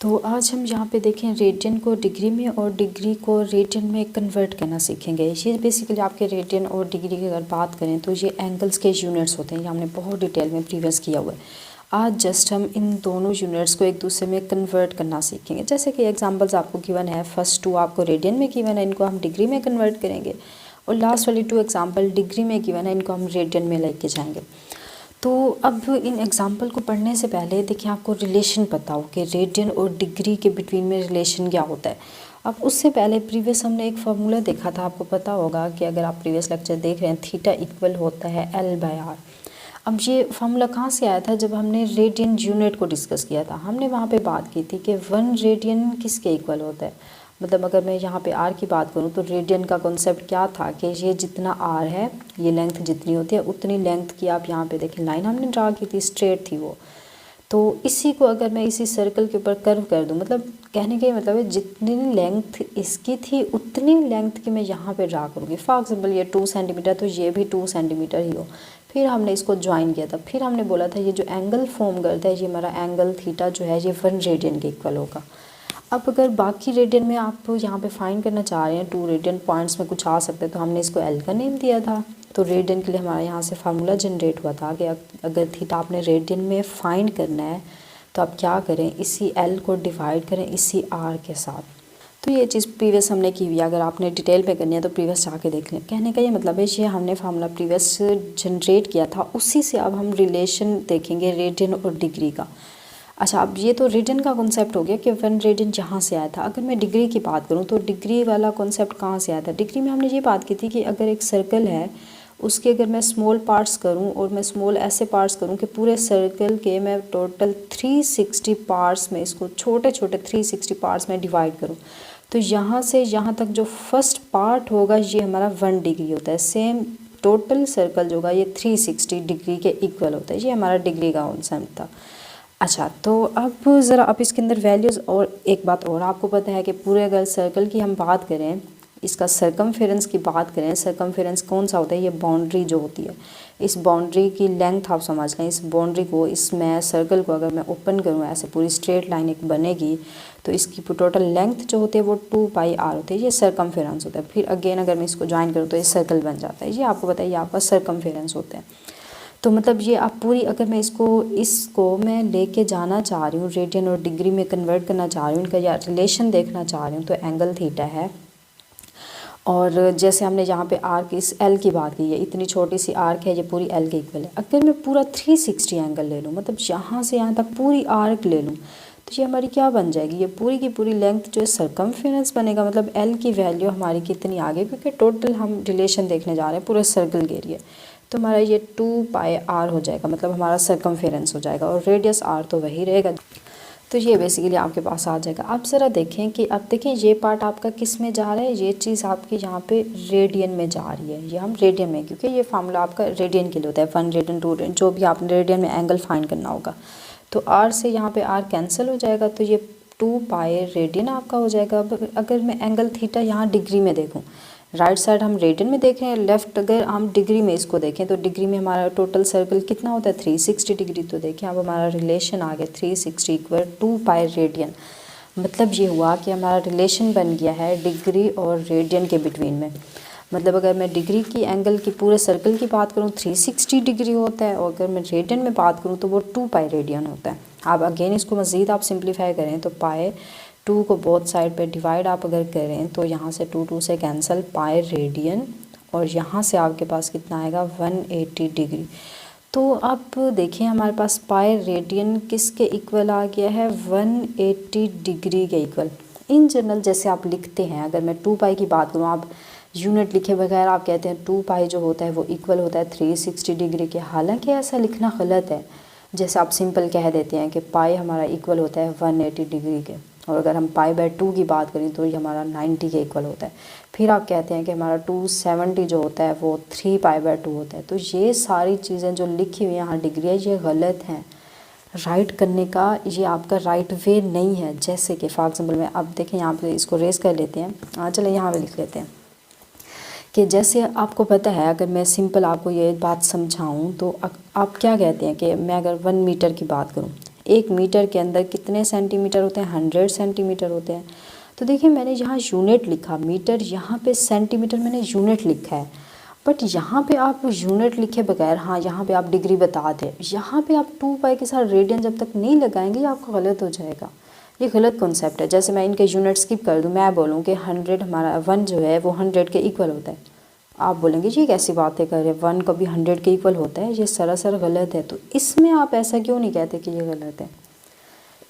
तो आज हम यहाँ पे देखें रेडियन को डिग्री में और डिग्री को रेडियन में कन्वर्ट करना सीखेंगे। ये बेसिकली आपके रेडियन और डिग्री की अगर बात करें तो ये एंगल्स के यूनिट्स होते हैं। ये हमने बहुत डिटेल में प्रीवियस किया हुआ है। आज जस्ट हम इन दोनों यूनिट्स को एक दूसरे में कन्वर्ट करना सीखेंगे। जैसे कि एग्जांपल्स आपको गिवन है, फर्स्ट टू आपको रेडियन में गिवन है, इनको हम डिग्री में कन्वर्ट करेंगे, और लास्ट वाली 2 एग्जाम्पल डिग्री में गिवन है, इनको हम रेडियन में लेके जाएंगे। तो अब इन एग्जाम्पल को पढ़ने से पहले देखिए आपको रिलेशन पता हो कि रेडियन और डिग्री के बिटवीन में रिलेशन क्या होता है। अब उससे पहले प्रीवियस हमने एक फार्मूला देखा था, आपको पता होगा कि अगर आप प्रीवियस लेक्चर देख रहे हैं, थीटा इक्वल होता है L/R। अब ये फार्मूला कहाँ से आया था? जब हमने रेडियन यूनिट को डिस्कस किया था, हमने वहाँ पे बात की थी कि 1 रेडियन किसके इक्वल होता है। मतलब अगर मैं यहाँ पे आर की बात करूँ तो रेडियन का कॉन्सेप्ट क्या था कि ये जितना आर है, ये लेंथ जितनी होती है उतनी लेंथ की आप यहाँ पे देखें लाइन हमने ड्रा की थी, स्ट्रेट थी वो। तो इसी को अगर मैं इसी सर्कल के ऊपर कर्व कर दूँ, मतलब कहने का ये मतलब है जितनी लेंथ इसकी थी उतनी लेंथ की मैं यहाँ पे ड्रा करूँगी। फॉर एग्जाम्पल ये 2 सेंटीमीटर, तो ये भी 2 सेंटीमीटर ही हो। फिर हमने इसको ज्वाइन किया था, फिर हमने बोला था ये जो एंगल फॉर्म करता है, ये हमारा एंगल थीटा जो है ये 1 रेडियन के इक्वल होगा। अब अगर बाकी रेडियन में आप यहाँ पे फाइंड करना चाह रहे हैं, 2 रेडियन पॉइंट्स में कुछ आ सकते हैं, तो हमने इसको एल का नेम दिया था। तो रेडियन के लिए हमारा यहाँ से फार्मूला जनरेट हुआ था कि अगर थीटा आपने रेडियन में फाइंड करना है तो आप क्या करें, इसी एल को डिवाइड करें इसी आर के साथ। तो ये चीज़ प्रीवियस हमने की हुई है, अगर आपने डिटेल पे करनी है तो प्रीवियस जाके देख लें। कहने का ये मतलब है ये हमने फार्मूला प्रीवियस जनरेट किया था, उसी से अब हम रिलेशन देखेंगे रेडियन और डिग्री का। अच्छा, अब ये तो रेडियन का कॉन्सेप्ट हो गया कि 1 रेडियन जहाँ से आया था। अगर मैं डिग्री की बात करूँ तो डिग्री वाला कॉन्सेप्ट कहाँ से आया था? डिग्री में हमने ये बात की थी कि अगर एक सर्कल है, उसके अगर मैं स्मॉल पार्ट्स करूँ और मैं स्मॉल ऐसे पार्ट्स करूँ कि पूरे सर्कल के मैं टोटल 360 पार्ट्स में इसको छोटे छोटे 360 पार्ट्स में डिवाइड करूँ, तो यहाँ से यहाँ तक जो फर्स्ट पार्ट होगा ये हमारा 1 डिग्री होता है। सेम टोटल सर्कल जो होगा ये 360 डिग्री के इक्वल होता है। ये हमारा डिग्री का कॉन्सेप्ट था। अच्छा, तो अब ज़रा आप इसके अंदर वैल्यूज़, और एक बात और आपको पता है कि पूरे अगर सर्कल की हम बात करें, इसका सरकमफेरेंस की बात करें, सरकमफेरेंस कौन सा होता है? ये बाउंड्री जो होती है, इस बाउंड्री की लेंथ आप समझ लें। इस बाउंड्री को, इसमें सर्कल को अगर मैं ओपन करूँ, ऐसे पूरी स्ट्रेट लाइन एक बनेगी, तो इसकी टोटल लेंथ जो होती है वो 2πr होती है। ये सरकमफेरेंस होता है। फिर अगेन अगर मैं इसको ज्वाइन करूँ तो ये सर्कल बन जाता है। ये आपको पता है, ये आपका सरकमफेरेंस होता है। तो मतलब ये आप पूरी, अगर मैं इसको मैं लेके जाना चाह रही हूँ, रेडियन और डिग्री में कन्वर्ट करना चाह रही हूँ, इनका या रिलेशन देखना चाह रही हूँ, तो एंगल थीटा है। और जैसे हमने यहाँ पे आर्क, इस एल की बात की है, इतनी छोटी सी आर्क है, ये पूरी एल के इक्वल है। अगर मैं पूरा 360 एंगल ले लूँ, मतलब यहाँ से यहाँ तक पूरी आर्क ले लूँ, तो ये हमारी क्या बन जाएगी? ये पूरी की पूरी लेंथ जो है सरकमफेरेंस बनेगा। मतलब एल की वैल्यू हमारी कितनी आ गई, क्योंकि टोटल हम रिलेशन देखने जा रहे हैं पूरे सर्कल के लिए। तो हमारा ये 2πr हो जाएगा, मतलब हमारा सरकमफेरेंस हो जाएगा, और रेडियस आर तो वही रहेगा। तो ये बेसिकली आपके पास आ जाएगा। आप ज़रा देखें कि अब देखें ये पार्ट आपका किस में जा रहा है, ये चीज़ आपकी यहाँ पे रेडियन में जा रही है। ये हम रेडियन में, क्योंकि ये फार्मूला आपका रेडियन के लिए होता है, 1 रेडियन 2 रेडियन, जो भी आपने रेडियन में एंगल फाइंड करना होगा। तो आर से यहाँ पे आर कैंसिल हो जाएगा, तो ये 2π रेडियन आपका हो जाएगा। अब अगर मैं एंगल थीटा यहाँ डिग्री में देखूँ, राइट साइड हम रेडियन में देख रहे हैं, लेफ्ट अगर हम डिग्री में इसको देखें तो डिग्री में हमारा टोटल सर्कल कितना होता है? 360 डिग्री। तो देखें अब हमारा रिलेशन आ गया 360 इक्वल 2π रेडियन। मतलब ये हुआ कि हमारा रिलेशन बन गया है डिग्री और रेडियन के बिटवीन में। मतलब अगर मैं डिग्री की एंगल की पूरे सर्कल की बात करूँ 360 डिग्री होता है, और अगर मैं रेडियन में बात करूँ तो वो 2π रेडियन होता है। अब अगेन इसको मज़ीद आप सिंप्लीफाई करें तो पाए 2 को बोथ साइड पे डिवाइड आप अगर करें तो यहाँ से 2 से कैंसिल, पाए रेडियन, और यहाँ से आपके पास कितना आएगा? 180 डिग्री। तो आप देखें हमारे पास पाए रेडियन किसके इक्वल आ गया है? 180 डिग्री के इक्वल। इन जनरल जैसे आप लिखते हैं, अगर मैं 2π की बात करूँ, आप यूनिट लिखे बगैर आप कहते हैं 2π जो होता है वो इक्वल होता है 360 डिग्री के। हालांकि ऐसा लिखना गलत है। जैसे आप सिंपल कह देते हैं कि पाई हमारा इक्वल होता है 180 डिग्री के, और अगर हम π/2 की बात करें तो ये हमारा 90 के इक्वल होता है। फिर आप कहते हैं कि हमारा 270 जो होता है वो 3π/2 होता है। तो ये सारी चीज़ें जो लिखी हुई यहाँ डिग्री है, ये गलत हैं। राइट करने का ये आपका राइट वे नहीं है। जैसे कि फॉर एग्जाम्पल में अब देखें, यहाँ पे इसको रेस कर लेते हैं। चलो यहाँ पे लिख लेते हैं कि जैसे आपको पता है, अगर मैं सिंपल आपको ये बात समझाऊँ तो आप क्या कहते हैं कि मैं अगर 1 मीटर की बात करूँ, 1 मीटर के अंदर कितने सेंटीमीटर होते हैं, 100 सेंटीमीटर होते हैं। तो देखिए मैंने यहाँ यूनिट लिखा मीटर, यहाँ पे सेंटीमीटर मैंने यूनिट लिखा है, बट यहाँ पे आप यूनिट लिखे बगैर, हाँ यहाँ पे आप डिग्री बता दें, यहाँ पे आप 2 पाई के साथ रेडियन जब तक नहीं लगाएंगे ये आपका गलत हो जाएगा। ये गलत कॉन्सेप्ट है। जैसे मैं इनके यूनिट स्किप कर दूँ, मैं बोलूँ कि 100 हमारा 1 जो है वो 100 के इक्वल होता है, आप बोलेंगे ये कैसी बातें कर रहे हैं, 1 कभी 100 के इक्वल होता है, ये सरासर गलत है। तो इसमें आप ऐसा क्यों नहीं कहते कि ये गलत है।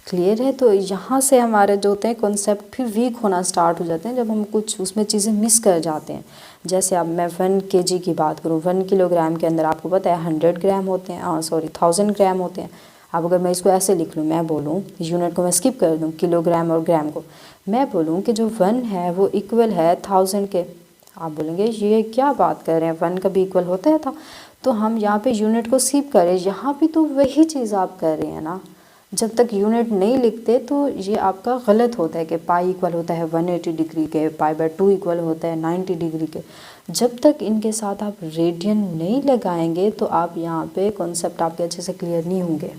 क्लियर है। तो यहाँ से हमारे जो होते हैं कॉन्सेप्ट फिर वीक होना स्टार्ट हो जाते हैं जब हम कुछ उसमें चीज़ें मिस कर जाते हैं। जैसे अब मैं 1 kg की बात करूँ, 1 किलोग्राम के अंदर आपको पता है 100 ग्राम होते हैं, 1000 ग्राम होते हैं। अब अगर मैं इसको ऐसे लिख लूँ, मैं बोलूँ यूनिट को मैं स्किप कर दूँ, किलोग्राम और ग्राम को, मैं बोलूँ कि जो 1 है वो इक्वल है 1000 के। आप बोलेंगे ये क्या बात कर रहे हैं, 1 का भी इक्वल होता है था। तो हम यहाँ पे यूनिट को स्किप करें, यहाँ भी तो वही चीज़ आप कर रहे हैं ना। जब तक यूनिट नहीं लिखते तो ये आपका गलत होता है कि पाई इक्वल होता है 180 डिग्री के, पाई/2 इक्वल होता है 90 डिग्री के। जब तक इनके साथ आप रेडियन नहीं लगाएंगे तो आप यहाँ पे कॉन्सेप्ट आपके अच्छे से क्लियर नहीं होंगे।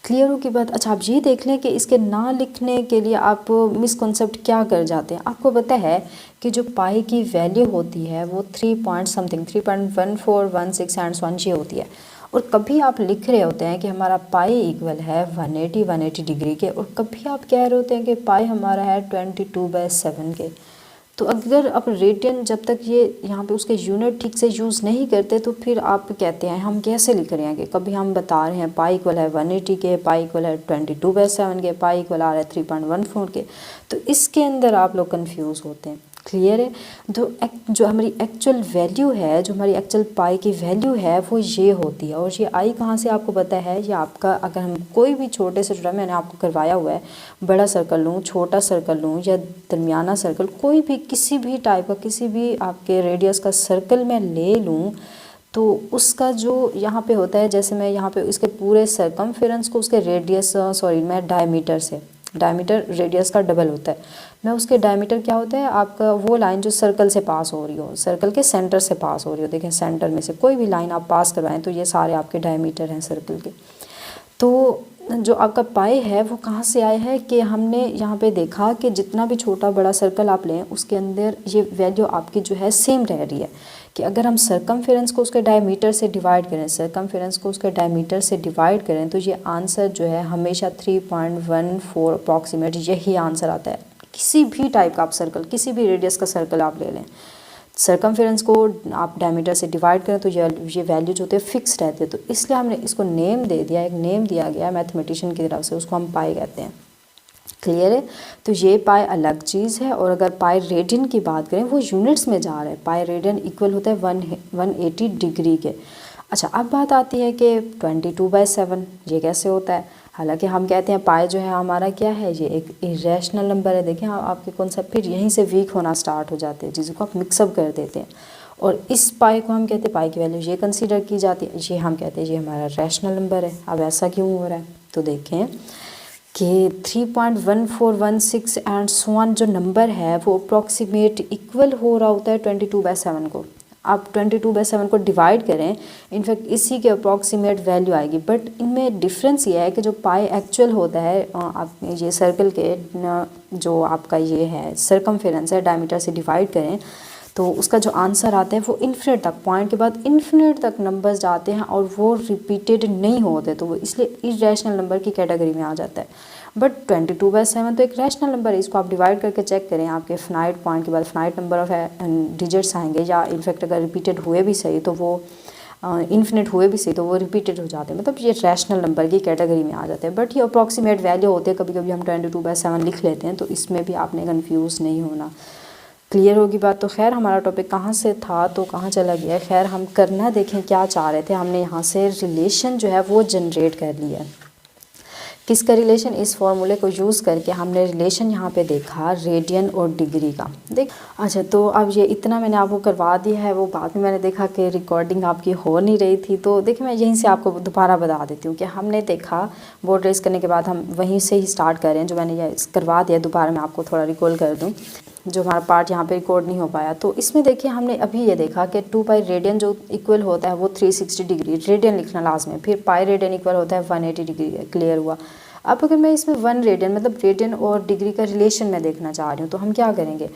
क्लियर हो की बात। अच्छा, आप ये देख लें कि इसके ना लिखने के लिए आप मिसकॉन्सेप्ट क्या कर जाते हैं। आपको पता है कि जो पाई की वैल्यू होती है वो 3 point something 3.1416 and so on ये होती है, और कभी आप लिख रहे होते हैं कि हमारा पाई इक्वल है 180 डिग्री के, और कभी आप कह रहे होते हैं कि पाई हमारा है 22/7 के। तो अगर आप रेडियन जब तक ये यहाँ पे उसके यूनिट ठीक से यूज़ नहीं करते तो फिर आप कहते हैं हम कैसे लिख रहे हैं कि कभी हम बता रहे हैं पाई इक्वल है 180 के, पाई इक्वल है 22/7 के, पाई इक्वल आ रहा है 3.14 के। तो इसके अंदर आप लोग कंफ्यूज होते हैं। क्लियर है। जो हमारी एक्चुअल वैल्यू है, जो हमारी एक्चुअल पाई की वैल्यू है वो ये होती है। और ये आई कहाँ से आपको पता है, ये आपका अगर हम कोई भी छोटे से छोटा, मैंने आपको करवाया हुआ है, बड़ा सर्कल लूँ, छोटा सर्कल लूँ या दरमियाना सर्कल, कोई भी किसी भी टाइप का किसी भी आपके रेडियस का सर्कल मैं ले लूँ तो उसका जो यहाँ पे होता है, जैसे मैं यहाँ पे इसके पूरे सरकमफेरेंस को उसके रेडियस मैं डायमीटर रेडियस का डबल होता है। मैं उसके डायमीटर क्या होता है आपका, वो लाइन जो सर्कल से पास हो रही हो, सर्कल के सेंटर से पास हो रही हो, देखें सेंटर में से कोई भी लाइन आप पास करवाएं तो ये सारे आपके डायमीटर हैं सर्कल के। तो जो आपका पाई है वो कहाँ से आया है कि हमने यहाँ पे देखा कि जितना भी छोटा बड़ा सर्कल आप लें उसके अंदर ये वैल्यू आपकी जो है सेम रह रही है, कि अगर हम सरकमफेरेंस को उसके डायमीटर से डिवाइड करें, सरकमफेरेंस को उसके डायमीटर से डिवाइड करें तो ये आंसर जो है हमेशा 3.14 अप्रॉक्सीमेट यही आंसर आता है। किसी भी टाइप का आप सर्कल, किसी भी रेडियस का सर्कल आप ले लें, सरकमफेरेंस को आप डायमीटर से डिवाइड करें तो ये वैल्यू जो होते हैं फिक्स रहते हैं। तो इसलिए हमने इसको नेम दे दिया, एक नेम दिया गया मैथमेटिशियन की तरफ से, उसको हम पाई कहते हैं। क्लियर है। तो ये पाई अलग चीज़ है। और अगर पाई रेडियन की बात करें वो यूनिट्स में जा रहा है, पाई रेडियन इक्वल होता है 180 डिग्री के। अच्छा, अब बात आती है कि 22/7 ये कैसे होता है। हालांकि हम कहते हैं पाई जो है हमारा क्या है, ये एक इरेशनल नंबर है। देखें आपके कॉन्सेप्ट फिर यहीं से वीक होना स्टार्ट हो जाते हैं, जिसको आप मिक्सअप कर देते हैं। और इस पाई को हम कहते हैं, पाई की वैल्यू ये कंसीडर की जाती है, ये हम कहते हैं ये हमारा रैशनल नंबर है। अब ऐसा क्यों हो रहा है, तो देखें कि 3.1416 एंड सो ऑन जो नंबर है वो अप्रॉक्सीमेट इक्वल हो रहा होता है 22/7 को। आप 22/7 को डिवाइड करें, इनफैक्ट इसी के अप्रॉक्सीमेट वैल्यू आएगी। बट इनमें डिफरेंस ये है कि जो पाई एक्चुअल होता है, आप ये सर्कल के जो आपका ये है सरकमफेरेंस है, डायमीटर से डिवाइड करें तो उसका जो आंसर आता है वो इन्फिनिट तक, पॉइंट के बाद इन्फिनिट तक नंबर्स जाते हैं और वो रिपीटेड नहीं होते, तो वो इसलिए इरेशनल नंबर की कैटेगरी में आ जाता है। बट 22/7 तो एक रैशनल नंबर है। इसको आप डिवाइड करके चेक करें, आपके फाइनाइट पॉइंट के बाद फाइनाइट नंबर ऑफ डिजिट्स आएंगे, या इनफैक्ट अगर रिपीटेड हुए भी सही तो वो इन्फिनिट हुए भी सही तो वो रिपीटेड हो जाते हैं, मतलब ये रैशनल नंबर की कैटेगरी में आ जाते हैं। बट ये अप्रॉक्सीमेट वैल्यू होते हैं, कभी कभी हम 22/7 लिख लेते हैं, तो इसमें भी आपने कन्फ्यूज़ नहीं होना। क्लियर होगी बात। तो खैर हमारा टॉपिक कहाँ से था तो कहाँ चला गया। खैर हम करना देखें क्या चाह रहे थे, हमने यहाँ से रिलेशन जो है वो जनरेट कर लिया है। किसका रिलेशन, इस फॉर्मूले को यूज़ करके हमने रिलेशन यहाँ पे देखा रेडियन और डिग्री का। देख अच्छा, तो अब ये इतना मैंने आपको करवा दिया है, वो बाद में मैंने देखा कि रिकॉर्डिंग आपकी हो नहीं रही थी, तो देखिए मैं यहीं से आपको दोबारा बता देती हूँ कि हमने देखा बोर्ड रेस करने के बाद हम वहीं से ही स्टार्ट कर रहे हैं। जो मैंने ये करवा दिया दोबारा मैं आपको थोड़ा रिकॉल कर दूँ जो हमारा पार्ट यहाँ पे रिकॉर्ड नहीं हो पाया। तो इसमें देखिए हमने अभी ये देखा कि 2 पाई रेडियन जो इक्वल होता है वो 360 डिग्री, रेडियन लिखना लाजमी, फिर पाई रेडियन इक्वल होता है 180 डिग्री, क्लियर हुआ। अब अगर मैं इसमें 1 रेडियन मतलब रेडियन और डिग्री का रिलेशन मैं देखना चाह रही हूँ, तो हम क्या करेंगे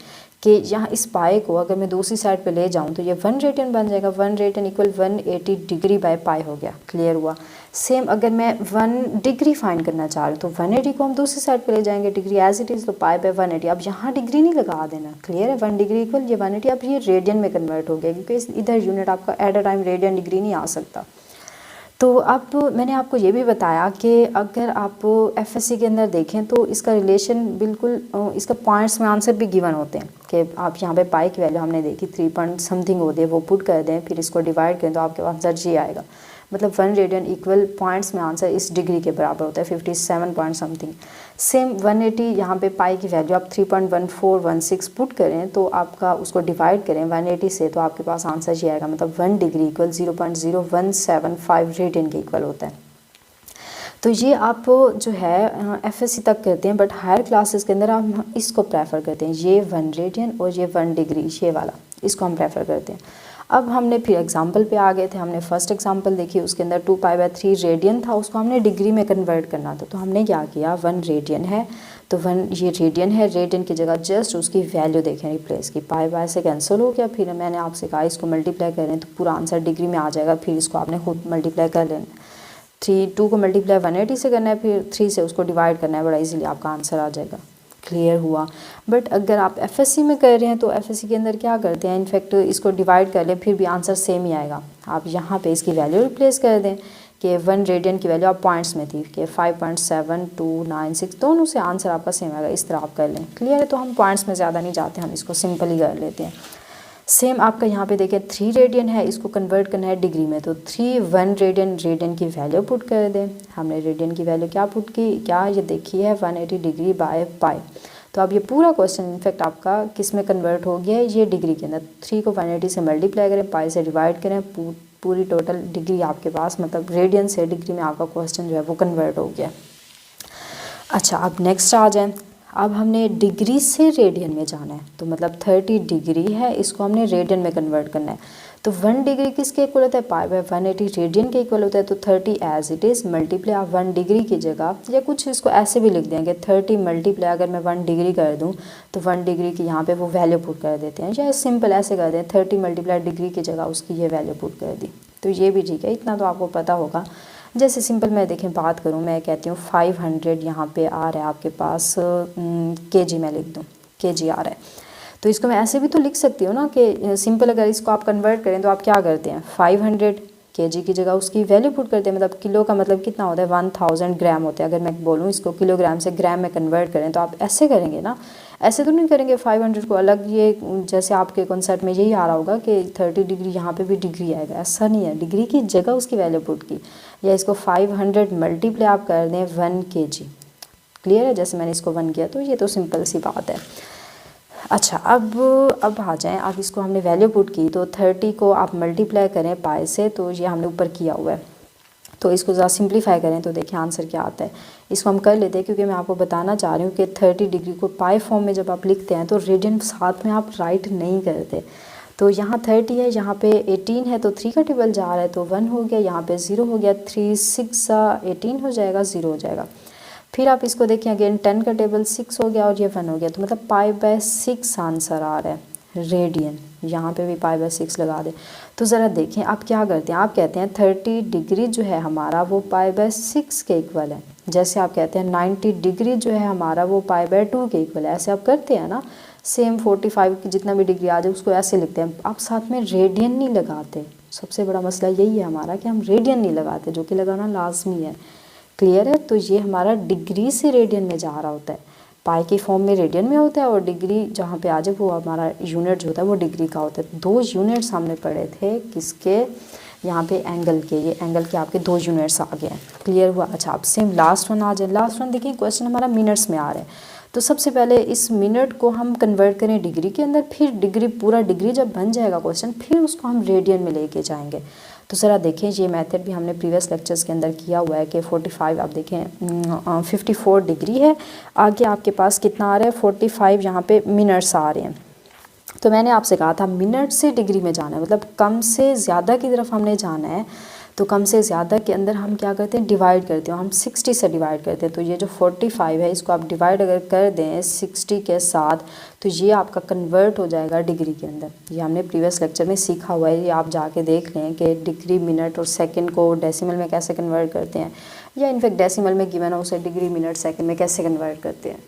कि यहाँ इस पाई को अगर मैं दूसरी साइड पे ले जाऊँ तो ये 1 रेडियन बन जाएगा, 1 radian equal 180 degree by pi हो गया, क्लियर हुआ। सेम अगर मैं 1 डिग्री फाइंड करना चाह रही हूँ तो 180 को हम दूसरी साइड पे ले जाएंगे, डिग्री एज इट इज़, तो पाई बाय 180। अब यहाँ डिग्री नहीं लगा देना, क्लियर है, 1 डिग्री इक्वल ये 180। अब ये रेडियन में कन्वर्ट हो गया क्योंकि इधर यूनिट आपका at a time radian degree नहीं आ सकता। तो अब मैंने आपको ये भी बताया कि अगर आप एफएससी के अंदर देखें तो इसका रिलेशन बिल्कुल इसका पॉइंट्स में आंसर भी गिवन होते हैं कि आप यहाँ पे पाई की वैल्यू हमने देखी 3 पॉइंट समथिंग होती है, वो पुट कर दें, फिर इसको डिवाइड करें तो आपके पास आंसर जी आएगा। मतलब 1 रेडियन इक्वल पॉइंट्स में आंसर इस डिग्री के बराबर होता है 57 पॉइंट समथिंग। सेम 180 यहाँ पे पाई की वैल्यू आप 3.1416 पुट करें तो आपका उसको डिवाइड करें 180 से तो आपके पास आंसर ये आएगा, मतलब 1 डिग्री इक्वल 0.0175 रेडियन के इक्वल होता है। तो ये आप जो है एफएससी तक करते हैं, बट हायर क्लासेस के अंदर आप इसको प्रेफर करते हैं, ये 1 रेडियन और ये 1 डिग्री, ये वाला इसको हम प्रेफर करते हैं। अब हमने फिर एग्जांपल पे आ गए थे, हमने फर्स्ट एग्जांपल देखी, उसके अंदर 2 पाई बाय 3 रेडियन था, उसको हमने डिग्री में कन्वर्ट करना था। तो हमने क्या किया, 1 रेडियन है तो 1 ये रेडियन है, रेडियन की जगह जस्ट उसकी वैल्यू देखें रिप्लेस की, पाई बाय से कैंसिल हो गया। फिर मैंने आपसे कहा इसको मल्टीप्लाई करें तो पूरा आंसर डिग्री में आ जाएगा, फिर इसको आपने खुद मल्टीप्लाई कर लेना। 2 को मल्टीप्लाई 180 से करना है, फिर 3 से उसको डिवाइड करना है, बड़ा इजीली आपका आंसर आ जाएगा, क्लियर हुआ। बट अगर आप एफएससी में कर रहे हैं तो एफएससी के अंदर क्या करते हैं, इनफैक्ट इसको डिवाइड कर लें फिर भी आंसर सेम ही आएगा। आप यहाँ पे इसकी वैल्यू रिप्लेस कर दें कि 1 रेडियन की वैल्यू आप पॉइंट्स में थी कि 5.7296, दोनों से आंसर आपका सेम आएगा, इस तरह आप कर लें, क्लियर है। तो हम पॉइंट्स में ज़्यादा नहीं जाते, हम इसको सिंपल ही कर लेते हैं। सेम आपका यहाँ पे देखिए 3 रेडियन है, इसको कन्वर्ट करना है डिग्री में, तो 1 रेडियन, रेडियन की वैल्यू पुट कर दें। हमने रेडियन की वैल्यू क्या पुट की, क्या ये देखी है 180 डिग्री बाय पाई। तो अब ये पूरा क्वेश्चन इनफैक्ट आपका किस में कन्वर्ट हो गया है, ये डिग्री के अंदर। 3 को 180 से मल्टीप्लाई करें, पाई से डिवाइड करें, पूरी टोटल डिग्री आपके पास, मतलब रेडियन से डिग्री में आपका क्वेश्चन जो है वो कन्वर्ट हो गया। अच्छा, अब नेक्स्ट आ जाए। अब हमने डिग्री से रेडियन में जाना है, तो मतलब 30 डिग्री है, इसको हमने रेडियन में कन्वर्ट करना है। तो 1 डिग्री किसके इक्वल होता है, पाई बाय 180 रेडियन के इक्वल होता है। तो 30 एज इट इज़ मल्टीप्लाई, आप 1 डिग्री की जगह या कुछ इसको ऐसे भी लिख देंगे 30 मल्टीप्लाई, अगर मैं 1 डिग्री कर दूं तो 1 डिग्री की यहाँ पे वो वैल्यू पुट कर देते हैं, या सिंपल ऐसे कर दें 30 मल्टीप्लाई डिग्री की जगह उसकी ये वैल्यू पुट कर दी। तो ये भी ठीक है, इतना तो आपको पता होगा। जैसे सिंपल मैं देखें बात करूं, मैं कहती हूँ 500 यहाँ पे आ रहा है आपके पास केजी, मैं लिख दूँ केजी आ रहा है, तो इसको मैं ऐसे भी तो लिख सकती हूँ ना कि सिंपल अगर इसको आप कन्वर्ट करें तो आप क्या करते हैं 500 केजी की जगह उसकी वैल्यू पुट करते हैं, मतलब किलो का मतलब कितना होता है 1000 ग्राम होते हैं। अगर मैं बोलूँ इसको किलोग्राम से ग्राम में कन्वर्ट करें तो आप ऐसे करेंगे ना, ऐसे तो नहीं करेंगे 500 को अलग, ये जैसे आपके कॉन्सेप्ट में यही आ रहा होगा कि 30 डिग्री यहाँ पे भी डिग्री आएगा, ऐसा नहीं है, डिग्री की जगह उसकी वैल्यू पुट की, या इसको 500 मल्टीप्लाई आप कर दें 1 केजी, क्लियर है। जैसे मैंने इसको 1 किया, तो ये तो सिंपल सी बात है। अच्छा, अब आ जाएं, अब इसको हमने वैल्यू पुट की, तो 30 को आप मल्टीप्लाई करें पाई से, तो ये हमने ऊपर किया हुआ है, तो इसको ज़रा सिंप्लीफाई करें तो देखिए आंसर क्या आता है। इसको हम कर लेते हैं क्योंकि मैं आपको बताना चाह रही हूँ कि 30 डिग्री को पाई फॉर्म में जब आप लिखते हैं तो रेडियन साथ में आप राइट नहीं करते। तो यहाँ 30 है, यहाँ पे 18 है, तो 3 का टेबल जा रहा है तो 1 हो गया, यहाँ पे 0 हो गया, 3 6 18 हो जाएगा, 0 हो जाएगा। फिर आप इसको देखें अगेन 10 का टेबल 6 हो गया और ये 1 हो गया, तो मतलब पाई बाय 6 आंसर आ रहा है रेडियन, यहाँ पे भी पाई बाय 6 लगा दें। तो ज़रा देखें आप क्या करते हैं, आप कहते हैं 30 डिग्री जो है हमारा वो पाई बाय 6 के इक्वल है, जैसे आप कहते हैं 90 डिग्री जो है हमारा वो पाई बाय 2 के इक्वल है, ऐसे आप करते हैं ना। सेम 45 की जितना भी डिग्री आ जाए उसको ऐसे लिखते हैं, आप साथ में रेडियन नहीं लगाते। सबसे बड़ा मसला यही है हमारा कि हम रेडियन नहीं लगाते, जो कि लगाना लाजमी है, क्लियर है। तो ये हमारा डिग्री से रेडियन में जा रहा होता है, पाई की फॉर्म में रेडियन में होता है, और डिग्री जहाँ पे आ जाए वो हमारा यूनिट जो होता है वो डिग्री का होता है। 2 यूनिट्स हमने पढ़े थे किसके, यहाँ पे एंगल के, ये एंगल के आपके 2 यूनिट्स आ गए हैं, क्लियर हुआ। अच्छा, अब सेम लास्ट वन आ जाए। लास्ट वन देखिए क्वेश्चन हमारा मिनट्स में आ रहा है, तो सबसे पहले इस मिनट को हम कन्वर्ट करें डिग्री के अंदर, फिर डिग्री पूरा डिग्री जब बन जाएगा क्वेश्चन फिर उसको हम रेडियन में लेके जाएंगे। तो ज़रा देखें ये मेथड भी हमने प्रीवियस लेक्चर्स के अंदर किया हुआ है कि 45 आप देखें 54 डिग्री है, आगे आपके पास कितना आ रहा है 45 यहाँ पे मिनट्स आ रहे हैं। तो मैंने आपसे कहा था मिनट से डिग्री में जाना है, मतलब कम से ज़्यादा की तरफ हमने जाना है। तो कम से ज़्यादा के अंदर हम क्या करते हैं, डिवाइड करते हैं, हम 60 से डिवाइड करते हैं। तो ये जो 45 है इसको आप डिवाइड अगर कर दें 60 के साथ तो ये आपका कन्वर्ट हो जाएगा डिग्री के अंदर। ये हमने प्रीवियस लेक्चर में सीखा हुआ है, ये आप जाके देख लें कि डिग्री मिनट और सेकंड को डेसिमल में कैसे कन्वर्ट करते हैं, या इनफैक्ट डेसिमल में गिवन हो उसे डिग्री मिनट सेकंड में कैसे कन्वर्ट करते हैं।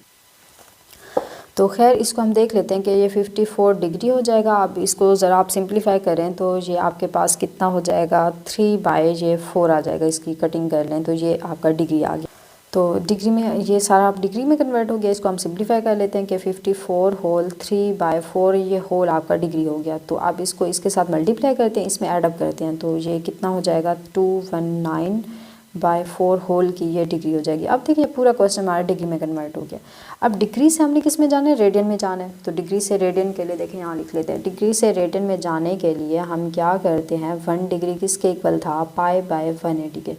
तो खैर इसको हम देख लेते हैं कि ये 54 डिग्री हो जाएगा। अब इसको ज़रा आप सिंप्लीफाई करें तो ये आपके पास कितना हो जाएगा 3/4 आ जाएगा। इसकी कटिंग कर लें तो ये आपका डिग्री आ गया। तो डिग्री में ये सारा आप डिग्री में कन्वर्ट हो गया। इसको हम सिंप्लीफाई कर लेते हैं कि 54 होल 3/4 ये होल आपका डिग्री हो गया। तो आप इसको इसके साथ मल्टीप्लाई करते हैं, इसमें एडअप करते हैं तो ये कितना हो जाएगा 219/4 होल की ये डिग्री हो जाएगी। अब देखिए पूरा क्वेश्चन हमारा डिग्री में कन्वर्ट हो गया। अब डिग्री से हमने किस में जाना है, रेडियन में जाना है। तो डिग्री से रेडियन के लिए देखें यहाँ लिख लेते हैं। डिग्री से रेडियन में जाने के लिए हम क्या करते हैं, 1 डिग्री किसके इक्वल था, π/180 के।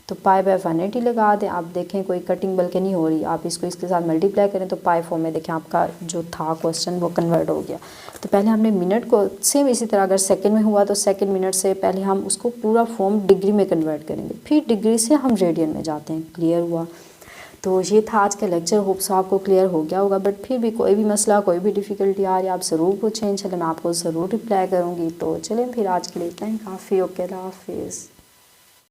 तो π/180 लगा दें। आप देखें कोई कटिंग बल्कि नहीं हो रही, आप इसको इसके साथ मल्टीप्लाई करें तो पाई फॉर्म में देखें आपका जो था क्वेश्चन वो कन्वर्ट हो गया। तो पहले हमने मिनट को सेम इसी तरह अगर सेकंड में हुआ तो सेकंड मिनट से पहले हम उसको पूरा फॉर्म डिग्री में कन्वर्ट करेंगे, फिर डिग्री से हम रेडियन में जाते हैं। क्लियर हुआ। तो ये था आज का लेक्चर, होप्स आपको क्लियर हो गया होगा। बट फिर भी कोई भी मसला कोई भी डिफ़िकल्टी आ रही है आप ज़रूर पूछें, इंशाल्लाह मैं आपको ज़रूर रिप्लाई करूँगी। तो चलें फिर आज के लिए इतना ही काफ़ी। ओके, अल्लाह हाफिज़।